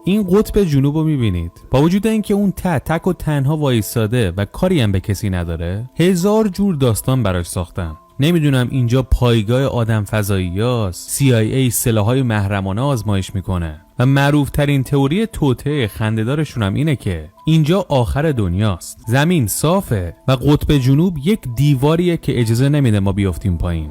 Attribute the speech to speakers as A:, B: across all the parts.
A: این قطب جنوب رو میبینید، با وجود اینکه اون تک و تنها وایساده و کاری هم به کسی نداره، 1000 جور داستان براش ساختن. نمیدونم اینجا پایگاه آدم فضاییاست، CIA سلاح‌های محرمانه آزمایش میکنه و معروف ترین تئوری توطئه خنده‌دارشون هم اینه که اینجا آخر دنیاست، زمین صافه و قطب جنوب یک دیواریه که اجازه نمیده ما بیافتیم پایین.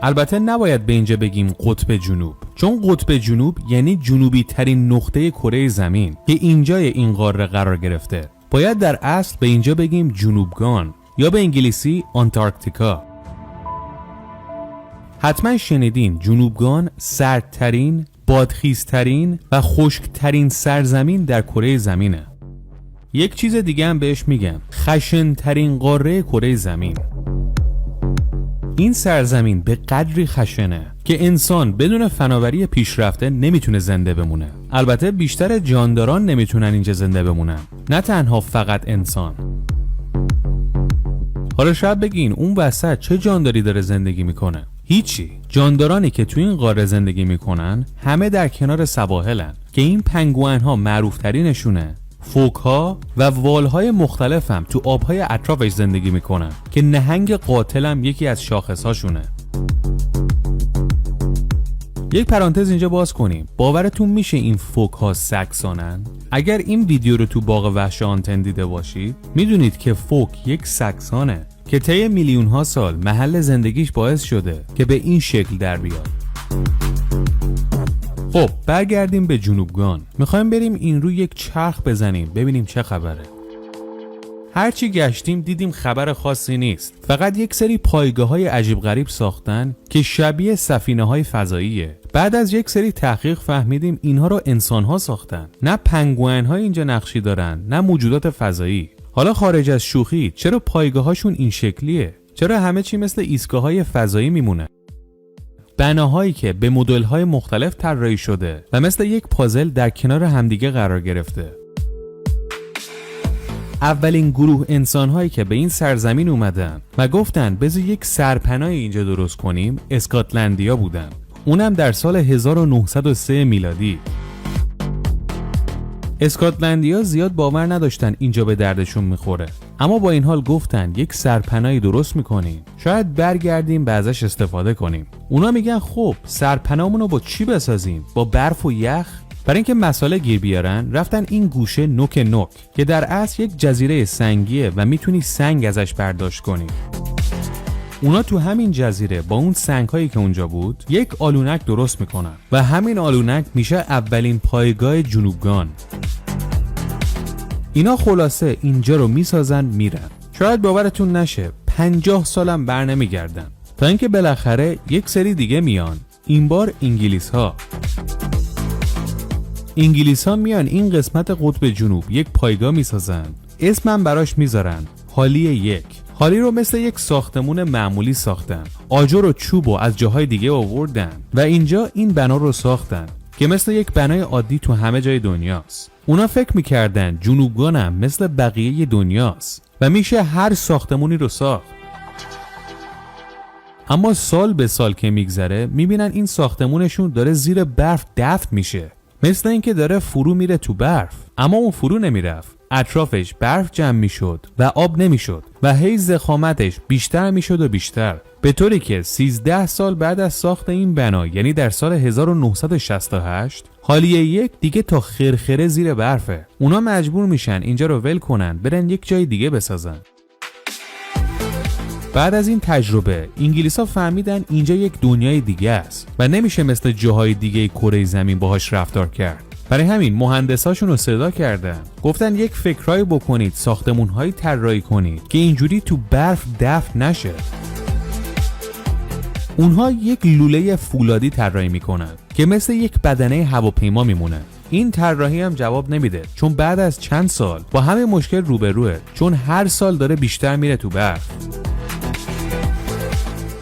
A: البته نباید به اینجا بگیم قطب جنوب، چون قطب جنوب یعنی جنوبی ترین نقطه کره زمین که اینجای این قاره قرار گرفته. باید در اصل به اینجا بگیم جنوبگان یا به انگلیسی آنتارکتیکا. حتما شنیدین جنوبگان سردترین، بادخیزترین و خشکترین سرزمین در کره زمینه. یک چیز دیگه هم بهش میگم، خشنترین قاره کره زمین. این سرزمین به قدری خشنه که انسان بدون فناوری پیشرفته نمیتونه زنده بمونه. البته بیشتر جانداران نمیتونن اینجا زنده بمونن، نه تنها فقط انسان. حالا شاید بگین اون وسط چه جانداری داره زندگی میکنه؟ هیچی. جاندارانی که تو این قاره زندگی میکنن همه در کنار سواحلن که این پنگوئن ها معروف ترینشونه. فوک ها و وال های مختلف هم تو آبهای اطرافش زندگی میکنن که نهنگ قاتل هم یکی از شاخص هاشونه. یک پرانتز اینجا باز کنیم. باورتون میشه این فوک ها سگسانن؟ اگر این ویدیو رو تو باغ وحش آنتن دیده باشید میدونید که فوک یک سگسانه که طی میلیون ها سال محل زندگیش باعث شده که به این شکل در بیاد. خب برگردیم به جنوبگان. میخوایم بریم این رو یک چرخ بزنیم ببینیم چه خبره. هرچی گشتیم دیدیم خبر خاصی نیست، فقط یک سری پایگاه‌های عجیب غریب ساختن که شبیه سفینه‌های فضاییه. بعد از یک سری تحقیق فهمیدیم اینها رو انسان‌ها ساختن، نه پنگوئن‌ها اینجا نقشی دارن نه موجودات فضایی. حالا خارج از شوخی، چرا پایگاه‌هاشون این شکلیه؟ چرا همه چی مثل ایستگاه‌های فضایی میمونه؟ بناهایی که به مدل‌های مختلف طراحی شده و مثل یک پازل در کنار همدیگه قرار گرفته. اولین گروه انسان‌هایی که به این سرزمین اومدن و گفتن بذار یک سرپناهی اینجا درست کنیم، اسکاتلندیا بودن. اونم در سال 1903 میلادی. اسکاتلندیا زیاد باور نداشتن اینجا به دردشون میخوره، اما با این حال گفتن یک سرپناهی درست میکنیم، شاید برگردیم به ازش استفاده کنیم. اونا میگن خب سرپناهمون رو با چی بسازیم؟ با برف و یخ؟ برای اینکه مساله گیر بیارن رفتن این گوشه نوک که در اصل یک جزیره سنگیه و میتونی سنگ ازش برداشت کنی. اونا تو همین جزیره با اون سنگ‌هایی که اونجا بود یک آلونک درست میکنن و همین آلونک میشه اولین پایگاه جنوبگان. اینا خلاصه اینجا رو میسازن میرن. شاید باورتون نشه 50 سالم بر نمیگردن تا اینکه بالاخره یک سری دیگه میان. این بار انگلیس ها میان این قسمت قطب جنوب یک پایگاه میسازن. اسمم براش میذارن هالی 1. هالی رو مثل یک ساختمون معمولی ساختن. آجر و چوب رو از جاهای دیگه آوردن و اینجا این بنا رو ساختن که مثل یک بنای عادی تو همه جای دنیاست. اونا فکر میکردن جنوبگانم مثل بقیه دنیاست و میشه هر ساختمونی رو ساخت. اما سال به سال که میگذره میبینن این ساختمونشون داره زیر برف دفن میشه، مثل اینکه داره فرو میره تو برف. اما اون فرو نمیرفت، اطرافش برف جمع میشد و آب نمیشد و هی ضخامتش بیشتر میشد و بیشتر، به طوری که 13 سال بعد از ساخت این بنا، یعنی در سال 1968، هالی 1 دیگه تا خرخره زیر برفه. اونا مجبور میشن اینجا رو ول کنن برن یک جای دیگه بسازن. بعد از این تجربه انگلیس‌ها فهمیدن اینجا یک دنیای دیگه است و نمیشه مثل جاهای دیگه کره زمین باهاش رفتار کرد. برای همین مهندساشون رو صدا کردن، گفتن یک فکرایی بکنید، ساختمون‌هایی طراحی کنید که اینجوری تو برف دفن نشه. اونها یک لوله فولادی طراحی میکنن که مثل یک بدنه هواپیما میمونه. این طراحی هم جواب نمیده، چون بعد از چند سال با همه مشکل روبروه، چون هر سال داره بیشتر میره تو برف.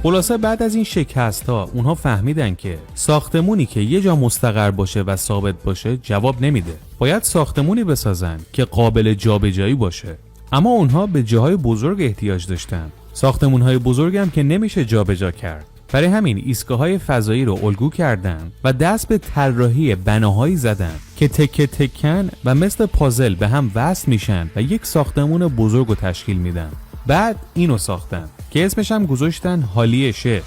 A: خلاصه بعد از این شکست ها اونها فهمیدن که ساختمونی که یه جا مستقر باشه و ثابت باشه جواب نمیده. باید ساختمونی بسازن که قابل جابجایی باشه. اما اونها به جاهای بزرگ احتیاج داشتن. ساختمونهای بزرگ هم که نمیشه جابجا کرد. برای همین ایستگاه‌های فضایی رو الگو کردن و دست به طراحی بناهایی زدن که تکه تکن و مثل پازل به هم وصل میشن و یک ساختمون بزرگ رو تشکیل میدن. بعد اینو ساختن که اسمش هم گذاشتن هالی 6.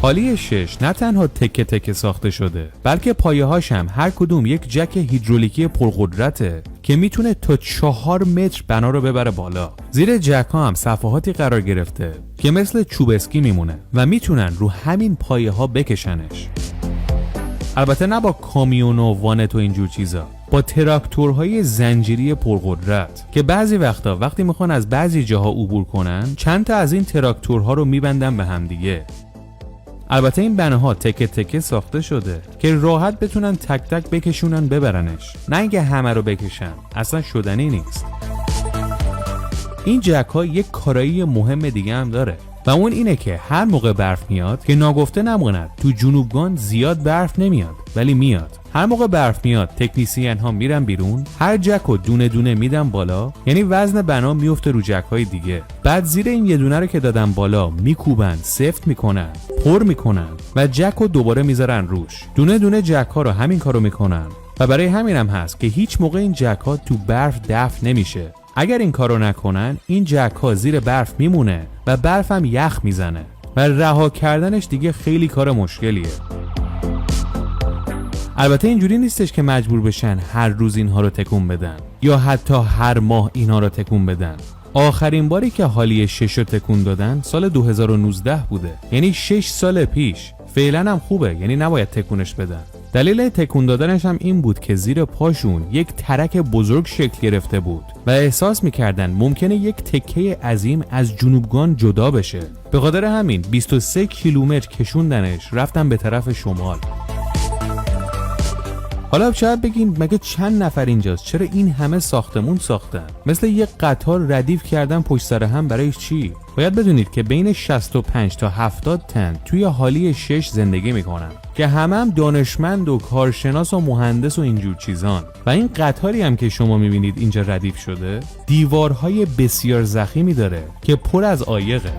A: هالی 6 نه تنها تکه تکه ساخته شده، بلکه پایه‌هاش هم هر کدوم یک جک هیدرولیکی پرقدرته که میتونه تا 4 متر بنا رو ببره بالا. زیر جک ها هم صفحاتی قرار گرفته که مثل چوب اسکی میمونه و میتونن رو همین پایه ها بکشنش. البته نه با کامیون و وانت و اینجور چیزا، با تراکتورهای زنجیری پرقدرت که بعضی وقتا وقتی میخوان از بعضی جاها عبور کنن چند تا از این تراکتورها رو میبندن به هم دیگه. البته این بناها تکه تکه ساخته شده که راحت بتونن تک تک بکشونن ببرنش، نه اینکه همه رو بکشن، اصلا شدنی نیست. این جک ها یک کارایی مهم دیگه هم داره و اون اینه که هر موقع برف میاد که ناگفته نماند تو جنوبگان زیاد برف نمیاد ولی میاد. هر موقع برف میاد تکنیسین ها میرن بیرون، هر جک رو دونه دونه میدن بالا، یعنی وزن بنا میفته رو جک های دیگه. بعد زیر این یه دونه رو که دادن بالا میکوبن، سفت میکنن، پر میکنن و جک رو دوباره میذارن روش. دونه دونه جک ها رو همین کارو میکنن و برای همین هم هست که هیچ موقع این جک ها تو برف دفن نمیشه. اگر این کارو نکنن این جک ها زیر برف میمونه و برف هم یخ میزنه و رها کردنش دیگه خیلی کار مشکلیه. البته اینجوری نیستش که مجبور بشن هر روز اینها رو تکون بدن یا حتی هر ماه اینها رو تکون بدن. آخرین باری که هالی 6 رو تکون دادن سال 2019 بوده، یعنی 6 سال پیش. فعلا هم خوبه، یعنی نباید تکونش بدن. دلیل تکون دادنش هم این بود که زیر پاشون یک ترک بزرگ شکل گرفته بود و احساس میکردن ممکنه یک تکه عظیم از جنوبگان جدا بشه. به خاطر همین 23 کیلومتر کشوندنش رفتن به طرف شمال. حالا شاید بگین مگه چند نفر اینجاست؟ چرا این همه ساختمون ساختن؟ مثل یک قطار ردیف کردن پشت سر هم برای چی؟ باید بدونید که بین 65 تا 70 تن توی هالی 6 زندگی میکنن که هم دانشمند و کارشناس و مهندس و اینجور چیزان. و این قطاری هم که شما میبینید اینجا ردیف شده دیوارهای بسیار ضخیمی داره که پر از عایقه.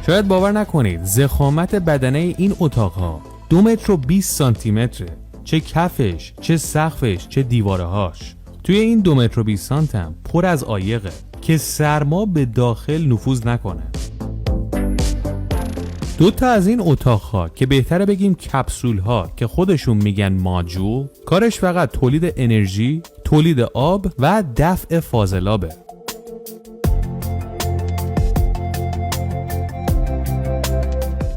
A: شاید باور نکنید ضخامت بدنه این اتاقها 2 متر و 20 سانتی متره، چه کفش، چه سقفش، چه دیوارهاش. توی این 2 متر و 20 سانت هم پر از عایقه که سرما به داخل نفوذ نکنه. 2 تا از این اتاقها که بهتره بگیم کپسول ها که خودشون میگن ماجول، کارش فقط تولید انرژی، تولید آب و دفع فاضلابه.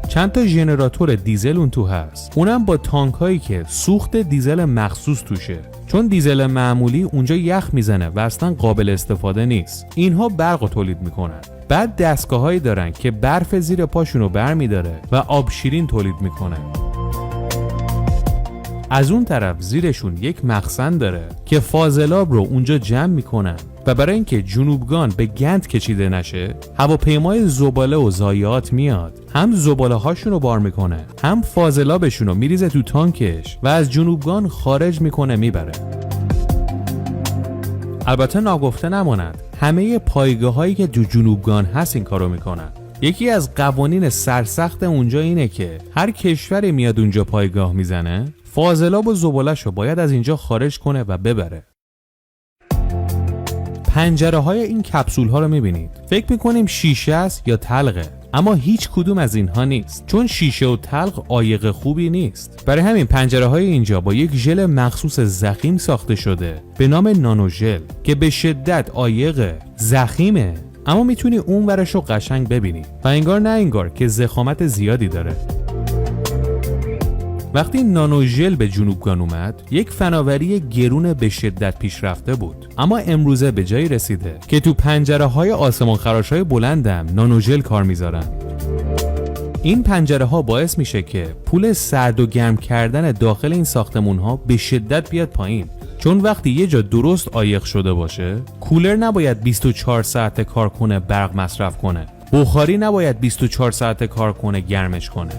A: چند تا ژنراتور دیزل اون تو هست، اونم با تانک هایی که سوخت دیزل مخصوص توشه، چون دیزل معمولی اونجا یخ میزنه و اصلا قابل استفاده نیست. اینها برق تولید میکنن. بعد دستگاهایی دارن که برف زیر پاشونو برمیداره و آب شیرین تولید میکنه. از اون طرف زیرشون یک مخزن داره که فاضلاب رو اونجا جمع میکنن و برای اینکه جنوبگان به گند کشیده نشه، هواپیمای زباله و ضایعات میاد، هم زباله هاشون رو بار میکنه، هم فاضلابشون رو میریزه تو تانکش و از جنوبگان خارج میکنه میبره. البته ناگفته نماند همه پایگاه هایی که تو جنوبگان هست این کارو میکنن. یکی از قوانین سرسخت اونجا اینه که هر کشوری میاد اونجا پایگاه میزنه، فاضلاب و زباله‌شو رو باید از اینجا خارج کنه و ببره. پنجره های این کپسول ها رو میبینید. فکر میکنیم شیشه است یا تلقه، اما هیچ کدوم از اینها نیست، چون شیشه و تلق عایق خوبی نیست. برای همین پنجره های اینجا با یک ژل مخصوص ضخیم ساخته شده به نام نانو ژل که به شدت عایق ضخیمه، اما میتونی اون ورش رو قشنگ ببینی و انگار نه انگار که ضخامت زیادی داره. وقتی نانو ژل به جنوبگان اومد، یک فناوری گرون به شدت پیشرفته بود، اما امروزه به جایی رسیده که تو پنجره های آسمان خراش‌های بلندم نانو ژل کار میذارن. این پنجره ها باعث میشه که پول سرد و گرم کردن داخل این ساختمون ها به شدت بیاد پایین، چون وقتی یه جا درست عایق شده باشه، کولر نباید 24 ساعت کار کنه برق مصرف کنه. بخاری نباید 24 ساعت کار کنه گرمش کنه.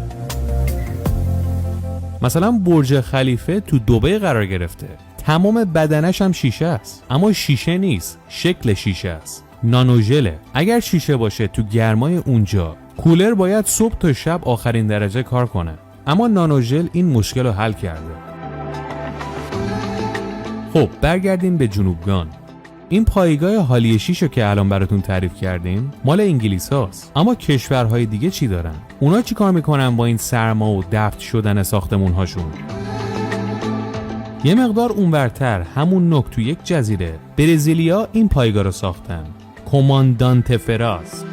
A: مثلا برج خلیفه تو دبی قرار گرفته، تمام بدنش هم شیشه است، اما شیشه نیست، شکل شیشه است، نانوژله. اگر شیشه باشه تو گرمای اونجا، کولر باید صبح تا شب آخرین درجه کار کنه، اما نانوژل این مشکل رو حل کرده. خب برگردیم به جنوبگان. این پایگاه حالیه 6 رو که الان براتون تعریف کردیم مال انگلیس هاست، اما کشورهای دیگه چی دارن؟ اونا چی کار میکنن با این سرما و دفت شدن ساختمون هاشون؟ یه مقدار اونورتر همون نوک تو یک جزیره برزیلیا این پایگاه رو ساختن، کماندانت فراس.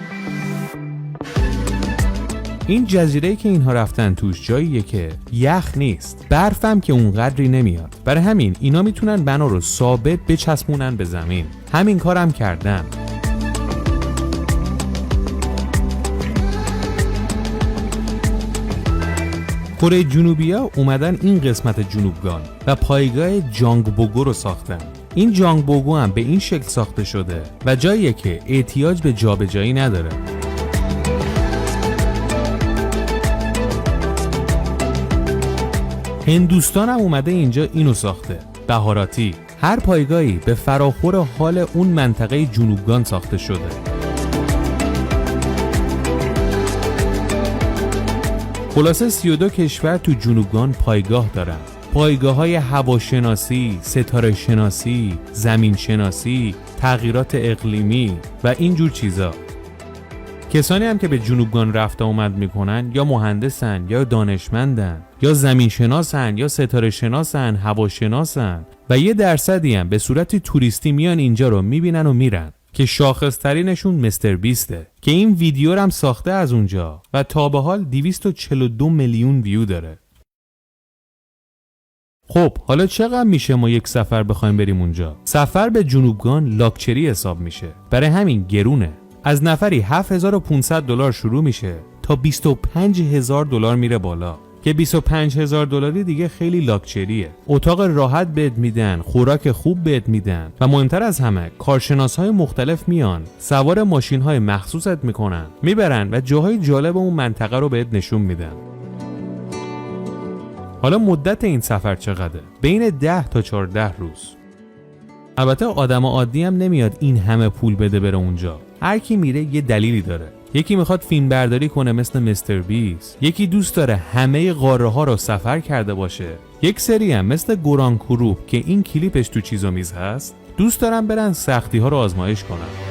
A: این جزیره‌ای که اینها رفتن توش جاییه که یخ نیست، برفم که اونقدری نمیاد، برای همین اینا میتونن بنا رو ثابت بچسبونن به زمین. همین کارم کردن. کره جنوبی‌ها اومدن این قسمت جنوبگان و پایگاه جانگبوگو رو ساختن. این جانگبوگو هم به این شکل ساخته شده و جاییه که احتیاج به جابجایی نداره. هندوستان هم اومده اینجا اینو ساخته، بهاراتی. هر پایگاهی به فراخور حال اون منطقه جنوبگان ساخته شده. خلاصه 32 کشور تو جنوبگان پایگاه دارن. پایگاه‌های هواشناسی، ستاره شناسی، زمین شناسی، تغییرات اقلیمی و اینجور چیزا. کسانی هم که به جنوبگان رفت آمد میکنن یا مهندسن یا دانشمندن یا زمین شناسن یا ستاره شناسن، هواشناسن و یه درصدی هم به صورت توریستی میان اینجا رو میبینن و میرن که شاخص ترینشون مستر بیسته که این ویدیو رو هم ساخته از اونجا و تا به حال 242 میلیون ویو داره. خب حالا چقدر میشه ما یک سفر بخوایم بریم اونجا؟ سفر به جنوبگان لاکچری حساب میشه، برای همین گرونه. از نفری $7,500 شروع میشه تا $25,000 میره بالا که $25,000 دیگه خیلی لاکچریه. اتاق راحت بهت میدن، خوراک خوب بهت میدن و مهمتر از همه کارشناس‌های مختلف میان سوار ماشین‌های مخصوصت میکنن، میبرن و جاهای جالب اون منطقه رو بهت نشون میدن. حالا مدت این سفر چقدره؟ بین 10 تا 14 روز. البته آدم عادی هم نمیاد این همه پول بده بره اونجا. هر کی میره یه دلیلی داره. یکی میخواد فیلم برداری کنه مثل مستر بیست، یکی دوست داره همه قاره ها رو سفر کرده باشه، یک سری هم مثل گوران کروب که این کلیپش تو چیزومیز هست دوست دارن برن سختی ها رو آزمایش کنن.